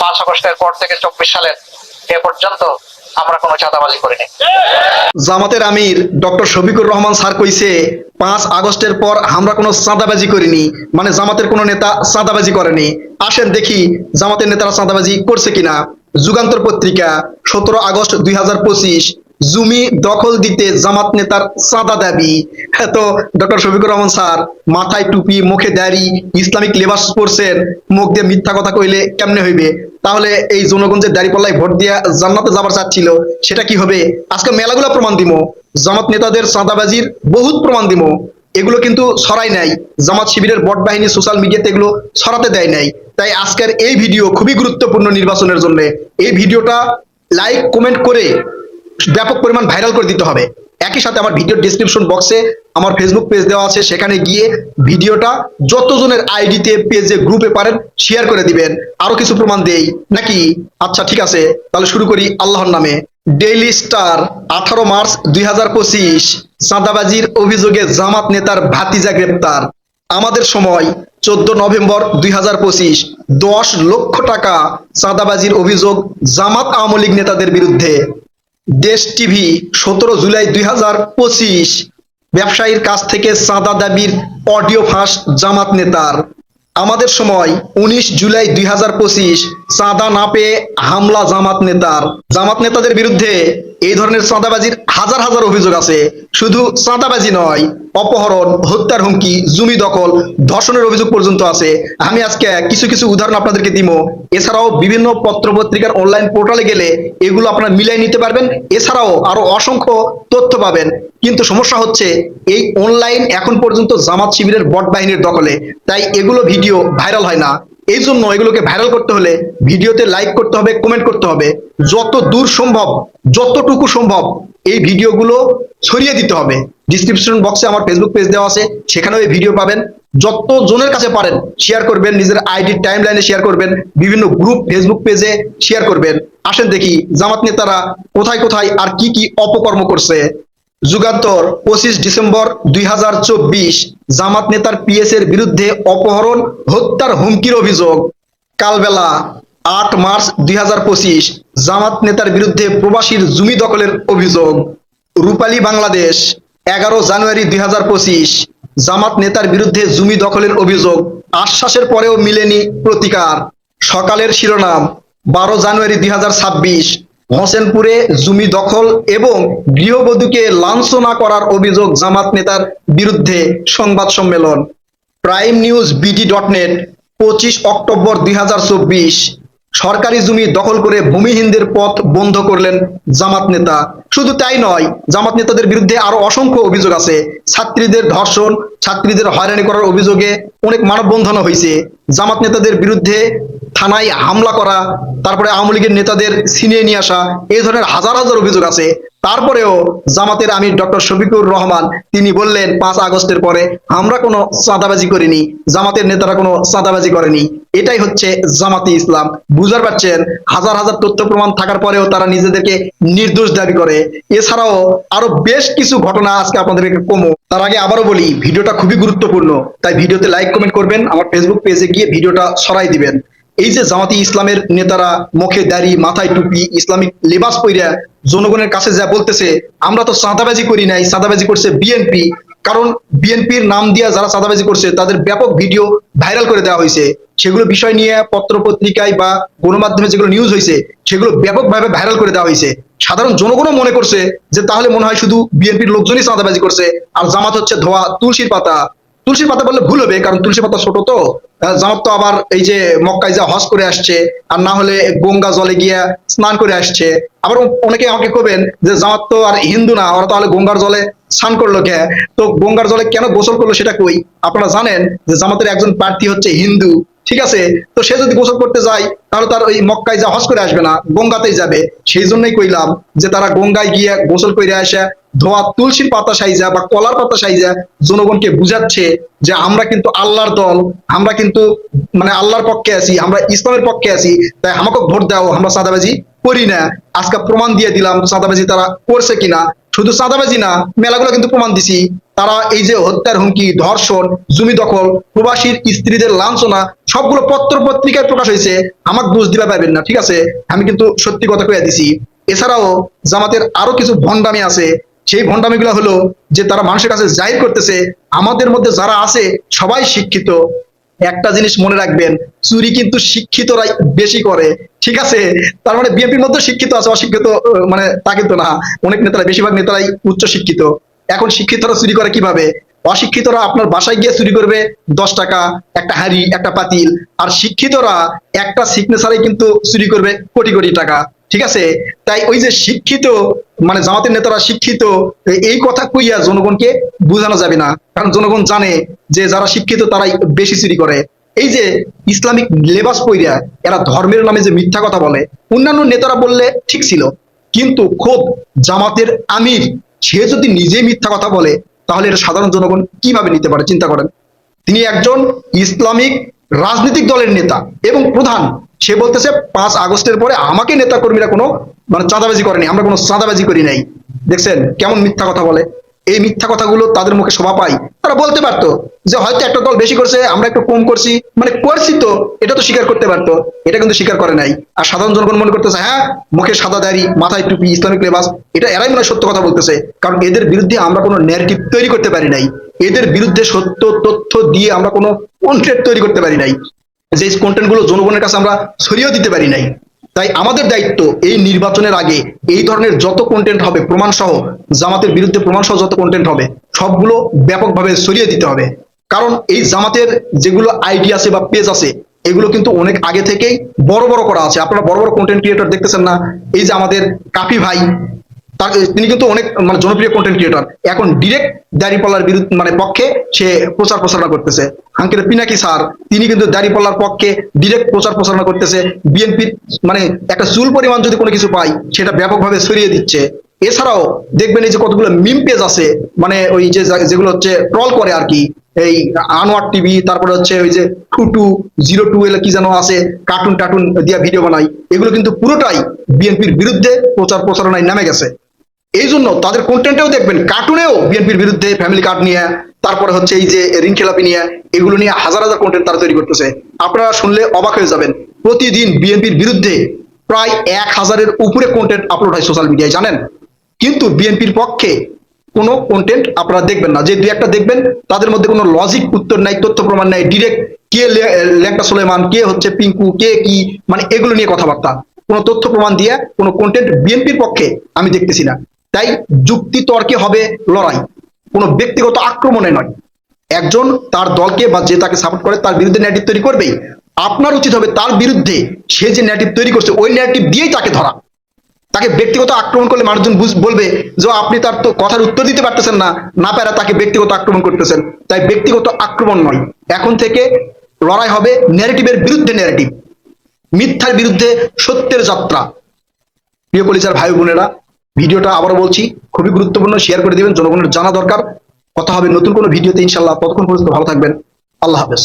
5 আগস্টের পর থেকে 24 সালের এ পর্যন্ত আমরা কোনো চাঁদাবাজি করিনি। জামাতের আমির ডক্টর শফিকুর রহমান স্যার কইছে 5 আগস্টের পর আমরা কোনো চাঁদাবাজি করিনি, মানে জামাতের কোনো নেতা চাঁদাবাজি করেনি। আসেন দেখি জামাতের নেতারা চাঁদাবাজি করছে কিনা। যুগান্তর পত্রিকা 17 আগস্ট 2025, জমি দখল দিতে জামাত নেতার চাঁদা দাবি। তো ডক্টর শফিকুর রহমান স্যার মাথায় টুপি, মুখে দাড়ি, ইসলামিক লেবাস পরছেন, মুখ দিয়ে মিথ্যা কথা কইলে কেমনে হইবে? তাহলে এই জনগণের দাড়িপাল্লায় ভোট দিয়া জান্নাতে যাবার চাচ্ছিল, সেটা কি হবে? আজকে মেলাগুলা প্রমাণ দিমো, জামাত নেতাদের চাঁদাবাজির বহুত প্রমাণ দিমো। এগুলো কিন্তু ছড়াই নাই, জামাত শিবিরের বট বাহিনী সোশ্যাল মিডিয়াতে এগুলো ছড়াতে দেয় নাই। তাই আজকের এই ভিডিও খুবই গুরুত্বপূর্ণ নির্বাচনের জন্য। এই ভিডিওটা লাইক কমেন্ট করে ব্যাপক পরিমাণ ভাইরাল করে দিতে হবে। একই সাথে আমার ভিডিও ডেসক্রিপশন বক্সে আমার ফেসবুক পেজ দেওয়া আছে, সেখানে গিয়ে ভিডিওটা যতজনের আইডিতে, পেজে, গ্রুপে পারেন শেয়ার করে দিবেন। আরো কিছু প্রমাণ দেই নাকি? আচ্ছা ঠিক আছে, তাহলে শুরু করি আল্লাহর নামে। ডেইলি স্টার 18 মার্চ 2025, চাঁদাবাজির অভিযোগে জামাত নেতার ভাতিজা গ্রেপ্তার। আমাদের সময় 14 নভেম্বর 2025, 10 লক্ষ টাকা চাঁদাবাজির অভিযোগ জামাত আওয়ামী লীগ নেতাদের বিরুদ্ধে। দেশ টিভি 17 জুলাই 2025, ব্যবসায়ীর কাছ থেকে চাঁদা দাবির অডিও ফাঁস জামাত নেতার। আমাদের সময় 19 জুলাই 2025, চাঁদা না পেয়ে হামলা জামাত নেতার। জামাত নেতাদের বিরুদ্ধে এই ধরনের চাঁদাবাজির হাজার হাজার অভিযোগ আছে। শুধু চাঁদাবাজি নয়, অপহরণ, হত্যার হুমকি, জমি দখল, ধর্ষণের অভিযোগ পর্যন্ত আছে। আমি আজকে কিছু কিছু উদাহরণ আপনাদেরকে দিব। এছাড়াও বিভিন্ন পত্রপত্রিকার অনলাইন পোর্টালে গেলে এগুলো আপনারা মিলাই নিতে পারবেন। এছাড়াও আরো অসংখ্য তথ্য পাবেন। কিন্তু সমস্যা হচ্ছে এই অনলাইন এখন পর্যন্ত জামাত শিবিরের বট বাহিনীর দখলে, তাই এগুলো ভিডিও ভাইরাল হয় না। এই জন্য এগুলোকে ভাইরাল করতে হলে ভিডিওতে লাইক করতে হবে, কমেন্ট করতে হবে, যত দূর সম্ভব, যতটুকু সম্ভব এই ভিডিওগুলো ছড়িয়ে দিতে হবে। ডিসক্রিপশন বক্সে আমার ফেসবুক পেজ দেওয়া আছে, সেখানেও এই ভিডিও পাবেন। যত জনের কাছে পারেন শেয়ার করবেন, নিজের আইডি টাইম লাইনে শেয়ার করবেন, বিভিন্ন গ্রুপ ফেসবুক পেজে শেয়ার করবেন। আসেন দেখি জামাত নেতারা কোথায় কোথায় আর কি কি অপকর্ম করছে। যুগান্তর 25 ডিসেম্বর 2024, জামাত নেতার পিএস এর বিরুদ্ধে অপহরণ, হত্যার হুমকির অভিযোগ। কালবেলা 8 মার্চ 2025, জামাত নেতার বিরুদ্ধে প্রবাসীর জমি দখলের অভিযোগ। রূপালী বাংলাদেশ 11 জানুয়ারি 2025, জামাত নেতার বিরুদ্ধে জমি দখলের অভিযোগ, আশ্বাসের পরেও মিলেনি প্রতিকার। সকালের শিরোনাম 12 জানুয়ারি 2026, হোসেনপুরে জমি দখল এবং গৃহবধূকে লাঞ্ছনা করার অভিযোগ জামাত নেতার বিরুদ্ধে সংবাদ সম্মেলন। প্রাইম নিউজ বিডি.নেট 25 অক্টোবর 2024, সরকারি জমি দখল করে ভূমিহীনদের পথ বন্ধ করলেন জামাত নেতা। শুধু তাই নয়, জামাত নেতাদের বিরুদ্ধে আরো অসংখ্য অভিযোগ আছে। ছাত্রীদের ধর্ষণ, ছাত্রীদের হয়রানি করার অভিযোগে অনেক মানববন্ধনও হয়েছে। জামাত নেতাদের বিরুদ্ধে থানায় হামলা করা, তারপরে আওয়ামী লীগের নেতাদের ছিনিয়ে নিয়ে আসা, এই ধরনের হাজার হাজার অভিযোগ আছে। তারপরেও জামাতের আমির ডক্টর শফিকুর রহমান তিনি বললেন 5 আগস্টের পরে আমরা কোনো চাঁদাবাজি করিনি, জামাতের নেতারা কোনো চাঁদাবাজি করেনি। এটাই হচ্ছে জামাতি ইসলাম। বুঝতে পারছেন? হাজার হাজার তথ্য প্রমাণ থাকার পরেও তারা নিজেদেরকে নির্দোষ দাবি করে। এছাড়াও আরো বেশ কিছু ঘটনা আজকে আপনাদেরকে কমো। তার আগে আবারও বলি, ভিডিওটা খুবই গুরুত্বপূর্ণ, তাই ভিডিওতে লাইক কমেন্ট করবেন, আমার ফেসবুক পেজে গিয়ে ভিডিওটা ছড়াই দিবেন। এই যে জামাতি ইসলামের নেতারা মুখে দাড়ি, মাথায় টুপি, ইসলামিক লেবাস পইরা জনগণের কাছে যা বলতেছে আমরা তো চাঁদাবাজি করি নাই, চাঁদাবাজি করছে বিএনপি। কারণ বিএনপির নাম দিয়া যারা চাঁদাবাজি করছে তাদের ব্যাপক ভিডিও ভাইরাল করে দেওয়া হয়েছে। সেগুলো বিষয় নিয়ে পত্র পত্রিকায় বা গণমাধ্যমে যেগুলো নিউজ হয়েছে সেগুলো ব্যাপকভাবে ভাইরাল করে দেওয়া হয়েছে। সাধারণ জনগণও মনে করছে যে তাহলে মনে হয় শুধু বিএনপির লোকজনই চাঁদাবাজি করছে, আর জামাত হচ্ছে ধোয়া তুলসীর পাতা। তুলসীর পাতা বললে ভুল হবে, কারণ তুলসী পাতা ছোট তো। জামাত তো আবার এই যে মক্কায় যা হজ করে আসছে, আর না হলে গঙ্গা জলে গিয়া স্নান করে আসছে। আবার অনেকে আমাকে কবেন যে জামাত তো আর হিন্দু না, ওরা তাহলে গঙ্গার জলে স্নান করলো কে? তো গঙ্গার জলে কেন গোসল করলো সেটা কই? আপনারা জানেন যে জামাতের একজন প্রার্থী হচ্ছে হিন্দু, ঠিক আছে? তো সে যদি গোসল করতে যায় তাহলে তার ওই মক্কায় যা হজ করে আসবে না, গঙ্গাতেই যাবে। সেই জন্যই কইলাম যে তারা গঙ্গায় গিয়ে গোসল করে আসে ধোয়া তুলসীর পাতা সাইজা বা কলার পাতা সাইজা জনগণকে বুঝাচ্ছে যে আমরা কিন্তু আল্লাহর দল, আমরা কিন্তু মানে আল্লাহর পক্ষে আছি, আমরা ইসলামের পক্ষে আছি, তাই আমাকে ভোট দাও, আমরা চাঁদাবাজি করি না। আজকে প্রমাণ দিয়ে দিলাম চাঁদাবাজি তারা করছে কিনা। শুধু চাঁদাবাজি না, মেলাগুলো কিন্তু প্রমাণ দিছি। তারা এই যে হত্যার হুমকি, ধর্ষণ, জমি দখল, প্রবাসীর স্ত্রীদের লাঞ্ছনা, সবগুলো পত্র পত্রিকায় প্রকাশ হয়েছে। আমাকে দোষ দিবা পারবেন না, ঠিক আছে? আমি কিন্তু সত্যি কথা কয়ে দিছি। এছাড়াও জামাতের আরো কিছু ভণ্ডামি আছে। সেই ভণ্ডামিগুলো হলো যে তারা মানুষের কাছে জাহির করতেছে আমাদের মধ্যে যারা আছে সবাই শিক্ষিত। একটা জিনিস মনে রাখবেন, চুরি কিন্তু শিক্ষিতরাই বেশি করে, ঠিক আছে? তার মানে বিএনপির মধ্যে শিক্ষিত আছে, অশিক্ষিত মানে তা কিন্তু না। অনেক নেতারা, বেশিরভাগ নেতারাই উচ্চ শিক্ষিত। এখন শিক্ষিতরা চুরি করে কিভাবে? অশিক্ষিতরা আপনার বাসায় গিয়ে চুরি করবে 10 টাকা, একটা হাঁড়ি, একটা পাতিল। আর শিক্ষিতরা একটা সিগনেচারে কিন্তু চুরি করবে কোটি কোটি টাকা, ঠিক আছে? তাই ওই যে শিক্ষিত, মানে জামাতের নেতারা শিক্ষিত, এই কথা কইয়া জনগণকে বোঝানো যাবে না। কারণ জনগণ জানে যে যারা শিক্ষিত তারাই বেশি চুরি করে। এই যে ইসলামিক লেবাস পইরা এরা ধর্মের নামে যে মিথ্যা কথা বলে, অন্যান্য নেতারা বললে ঠিক ছিল, কিন্তু খোদ জামাতের আমির সে যদি নিজে মিথ্যা কথা বলে, তাহলে এটা সাধারণ জনগণ কিভাবে নিতে পারে? চিন্তা করেন। তিনি একজন ইসলামিক রাজনৈতিক দলের নেতা এবং প্রধান। সে বলতেছে 5 আগস্টের পরে আমাকে নেতা কর্মীরা কোনো মানে চাঁদাবাজি করেনি, আমরা কোনো চাঁদাবাজি করি নাই। দেখছেন কেমন মিথ্যা কথা বলে? এই মিথ্যা কথাগুলো তাদের মুখে শোভা পায়। তারা বলতে পারতো যে হয়তো একটা দল বেশি করছে, আমরা একটু কম করছি, মানে করছি তো, এটা তো স্বীকার করতে পারতো। এটা কিন্তু স্বীকার করে নাই। আর সাধারণ জনগণ মনে করতেছে হ্যাঁ, মুখে সাদা দাড়ি, মাথায় টুপি, ইসলামিক লেবাস, এটা এরাই মনে হয় সত্য কথা বলতেছে। কারণ এদের বিরুদ্ধে আমরা কোনো ন্যারেটিভ তৈরি করতে পারি নাই। এদের বিরুদ্ধে সত্য তথ্য দিয়ে আমরা কোনো কন্টেন্ট তৈরি করতে পারি নাই, যে কন্টেন্ট গুলো জনগণের কাছে আমরা ছড়িয়ে দিতে পারি নাই। তাই আমাদের দায়িত্ব এই নির্বাচনের আগে এই ধরনের যত কন্টেন্ট হবে প্রমাণ সহ, জামাতের বিরুদ্ধে প্রমাণ সহ যত কন্টেন্ট হবে সবগুলো ব্যাপকভাবে ছড়িয়ে দিতে হবে। কারণ এই জামাতের যেগুলো আইডি আছে বা পেজ আছে, এগুলো কিন্তু অনেক আগে থেকেই বড় বড় করা আছে। আপনারা বড় বড় কন্টেন্ট ক্রিয়েটর দেখতেছেন না? এই যে আমাদের কাফি ভাই, তিনি কিন্তু অনেক মানে জনপ্রিয় কন্টেন্ট ক্রিয়েটর, এখন ডিরেক্ট দাঁড়িপাল্লার বিরুদ্ধে মানে পক্ষে সে প্রচার প্রচারণা করতেছে। আঙ্কেল পিনাকি স্যার, তিনি কিন্তু দাঁড়িপাল্লার পক্ষে ডিরেক্ট প্রচার প্রচারণা করতেছে। বিএনপির মানে একটা চুল পরিমাণ যদি কোনো কিছু পাই সেটা ব্যাপকভাবে ছড়িয়ে দিচ্ছে। এছাড়াও দেখবেন এই যে কতগুলো মিম পেজ আছে, মানে ওই যে যেগুলো হচ্ছে ট্রল করে আর কি, এই আনোয়ার টিভি, তারপরে হচ্ছে ওই যে 2202 এলে কি যেন আছে, কার্টুন টার্টুন দিয়া ভিডিও বানাই, এগুলো কিন্তু পুরোটাই বিএনপির বিরুদ্ধে প্রচার প্রচারণায় নামে গেছে। এই জন্য তাদের কন্টেন্টেও দেখবেন কার্টুনেও বিএনপির বিরুদ্ধে, ফ্যামিলি কার্ড নিয়ে, তারপরে হচ্ছে এই যে ঋণ খেলাপি নিয়ে, এগুলো নিয়ে হাজার হাজার কন্টেন্ট তারা তৈরি করতেছে। আপনারা শুনলে অবাক হয়ে যাবেন, প্রতিদিন বিএনপির বিরুদ্ধে প্রায় 1000-এর উপরে কন্টেন্ট আপলোড হয় সোশ্যাল মিডিয়ায়, জানেন? কিন্তু বিএনপির পক্ষে কোনো কন্টেন্ট আপনারা দেখবেন না। যে দুই একটা দেখবেন তাদের মধ্যে কোনো লজিক উত্তর নাই, তথ্য প্রমাণ নাই, ডিরেক্ট কে ল্যাংটা সুলেমান, কে হচ্ছে পিঙ্কু, কে কি, মানে এগুলো নিয়ে কথাবার্তা। কোনো তথ্য প্রমাণ দিয়ে কোনো কন্টেন্ট বিএনপির পক্ষে আমি দেখতেছি না। তাই যুক্তি তর্কে হবে লড়াই, কোনো ব্যক্তিগত আক্রমণে নয়। একজন তার দলকে বা যে তাকে সাপোর্ট করে তার বিরুদ্ধে ন্যারেটিভ তৈরি করবেই। আপনার উচিত হবে তার বিরুদ্ধে সে যে ন্যারেটিভ তৈরি করছে ওই ন্যারেটিভ দিয়েই তাকে ধরা। তাকে ব্যক্তিগত আক্রমণ করলে মানুষজন বলবে যে আপনি তার তো কথার উত্তর দিতে পারতেছেন না, না পারা তাকে ব্যক্তিগত আক্রমণ করতেছেন। তাই ব্যক্তিগত আক্রমণ নয়, এখন থেকে লড়াই হবে ন্যারেটিভের বিরুদ্ধে ন্যারেটিভ, মিথ্যার বিরুদ্ধে সত্যের যাত্রা। প্রিয় কলিজার ভাই বোনেরা, ভিডিওটা আবারও বলছি খুবই গুরুত্বপূর্ণ, শেয়ার করে দিবেন, জনগণের জানা দরকার। কথা হবে নতুন কোনো ভিডিওতে ইনশাল্লাহ। ততক্ষণ পর্যন্ত ভালো থাকবেন। আল্লাহ হাফেজ।